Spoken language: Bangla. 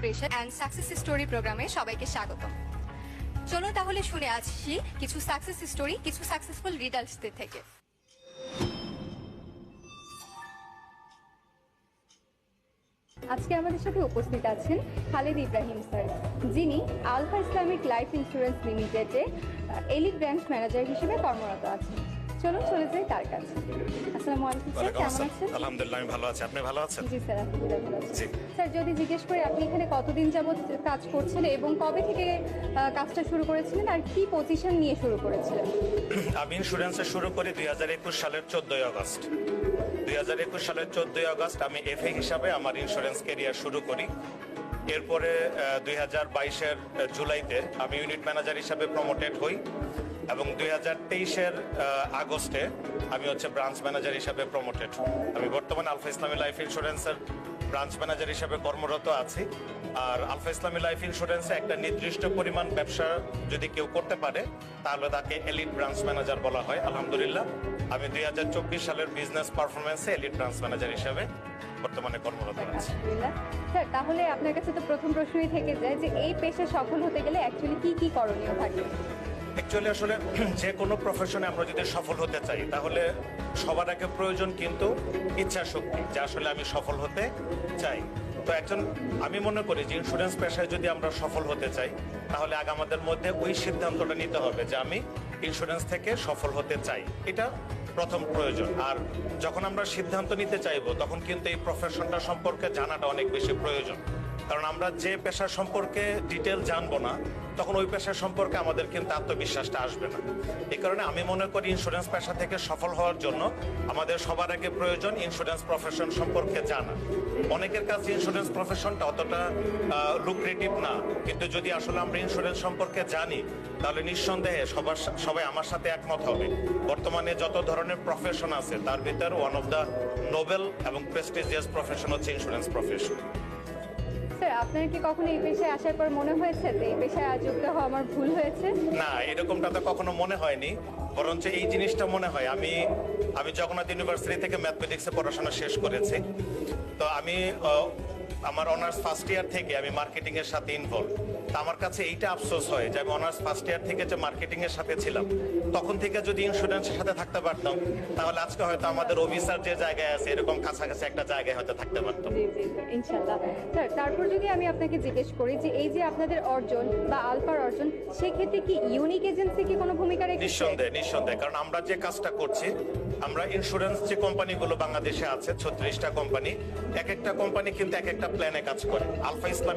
প্রেশার অ্যান্ড সাকসেস স্টোরি প্রোগ্রামে সবাইকে স্বাগত। চলুন তাহলে শুনে আসছি কিছু সাকসেস স্টোরি, কিছু সাকসেসফুল রিডার্সদের থেকে। আজকে আমাদের সাথে উপস্থিত আছেন খালেদ ইব্রাহিম স্যার, যিনি আলফা ইসলামিক লাইফ ইন্স্যুরেন্স লিমিটেডে এলিট ব্রাঞ্চ ম্যানেজার হিসেবে কর্মরত আছেন। চলুন চলে যাই তার কাছে। আসসালামু আলাইকুম স্যার, কেমন আছেন? আলহামদুলিল্লাহ, আমি ভালো আছি। আপনি ভালো আছেন? জি স্যার, আলহামদুলিল্লাহ ভালো আছি। জি। স্যার, যদি জিজ্ঞেস করি আপনি এখানে কতদিন যাবত কাজ করছেন এবং কবে থেকে কাজটা শুরু করেছিলেন আর কি পজিশন নিয়ে শুরু করেছিলেন? আমি ইন্স্যুরেন্সে শুরু করি 2021 সালের 14 আগস্ট। 2021 সালের 14 আগস্ট আমি এফএ হিসাবে আমার ইন্স্যুরেন্স ক্যারিয়ার শুরু করি। এরপরে 2022-এর জুলাইতে আমি ইউনিট ম্যানেজার হিসাবে প্রমোটেড হই এবং 2023-এর আগস্টে আমি ব্রাঞ্চ ম্যানেজার হিসাবে প্রমোটেড। আমি বর্তমানে আলফা ইসলামী লাইফ ইন্স্যুরেন্সের ব্রাঞ্চ ম্যানেজার হিসাবে কর্মরত আছি। আর আলফা ইসলামী লাইফ ইন্স্যুরেন্সে একটা নির্দিষ্ট পরিমাণ ব্যবসা যদি কেউ করতে পারে তাহলে তাকে এলিট ব্রাঞ্চ ম্যানেজার বলা হয়। আলহামদুলিল্লাহ, আমি 2024 সালের বিজনেস পারফরমেন্সে এলিট ব্রাঞ্চ ম্যানেজার হিসাবে বর্তমানে কর্মরত আছি। স্যার, তাহলে আপনার কাছে তো প্রথম প্রশ্নই থেকে যায় যে এই পেশায় সফল হতে গেলে অ্যাকচুয়ালি কি কি করণীয় থাকে? অ্যাকচুয়ালি আসলে যে কোনো প্রফেশনে আমরা যদি সফল হতে চাই তাহলে সবার আগে প্রয়োজন কিন্তু ইচ্ছা শক্তি, যে আসলে আমি সফল হতে চাই। তো আমি মনে করি যে ইন্স্যুরেন্স পেশায় যদি আমরা সফল হতে চাই তাহলে আগে আমাদের মধ্যে ওই সিদ্ধান্তটা নিতে হবে যে আমি ইন্স্যুরেন্স থেকে সফল হতে চাই, এটা প্রথম প্রয়োজন। আর যখন আমরা সিদ্ধান্ত নিতে চাইবো তখন কিন্তু এই প্রফেশনটা সম্পর্কে জানাটা অনেক বেশি প্রয়োজন। কারণ আমরা যে পেশা সম্পর্কে ডিটেল জানবো না তখন ওই পেশা সম্পর্কে আমাদের কিন্তু আত্মবিশ্বাসটা আসবে না। এই কারণে আমি মনে করি ইন্স্যুরেন্স পেশা থেকে সফল হওয়ার জন্য আমাদের সবার আগে প্রয়োজন ইন্স্যুরেন্স প্রফেশন সম্পর্কে জানা। অনেকের কাছে ইন্স্যুরেন্স প্রফেশনটা অতটা লুক্রেটিভ না, কিন্তু যদি আসলে আমরা ইন্স্যুরেন্স সম্পর্কে জানি তাহলে নিঃসন্দেহে সবাই আমার সাথে একমত হবে। বর্তমানে যত ধরনের প্রফেশন আছে তার ভিতর ওয়ান অফ দ্য নোবেল এবং প্রেস্টিজিয়াস প্রফেশন হচ্ছে ইন্স্যুরেন্স প্রফেশন। স্যার, আপনার কি কখনো এই পেশায় আসার পর মনে হয়েছে যে এই পেশায় যুক্ত হওয়া আমার ভুল হয়েছে? না, এরকমটা তো কখনো মনে হয়নি, বরঞ্চ এই জিনিসটা মনে হয় আমি জগন্নাথ ইউনিভার্সিটি থেকে ম্যাথমেটিক্সে পড়াশোনা শেষ করেছি। তো আমার অনার্স ফার্স্ট ইয়ার থেকে আমি মার্কেটিং এর সাথে ইনভলভ। তা আমার কাছে এইটা আফসোস হয় যে আমি অনার্স ফার্স্ট ইয়ার থেকে যে মার্কেটিং এর সাথে ছিলাম তখন থেকে যদি ইন্স্যুরেন্সের সাথে থাকতে পারতাম তাহলে আজকে হয়তো আমাদের অফিসার যে জায়গায় আছে এরকম কাছাকাছি একটা জায়গায় হয়তো থাকতে পারতাম। জি জি জি, ইনশাআল্লাহ। স্যার, তারপর যদি আমি আপনাকে জিজ্ঞেস করি যে এই যে আপনাদের অর্জন বা আলফার অর্জন, সেক্ষেত্রে কি ইউনিক এজেন্সি কি কোনো ভূমিকা রেখেছে? নিঃসন্দেহে, কারণ আমরা যে কাজটা করছি, আমরা ইন্স্যুরেন্স যে কোম্পানিগুলো বাংলাদেশে আছে 36টা কোম্পানি, এক একটা কোম্পানি কিন্তু এক একটা প্ল্যানে কাজ করে। আলফা ইসলাম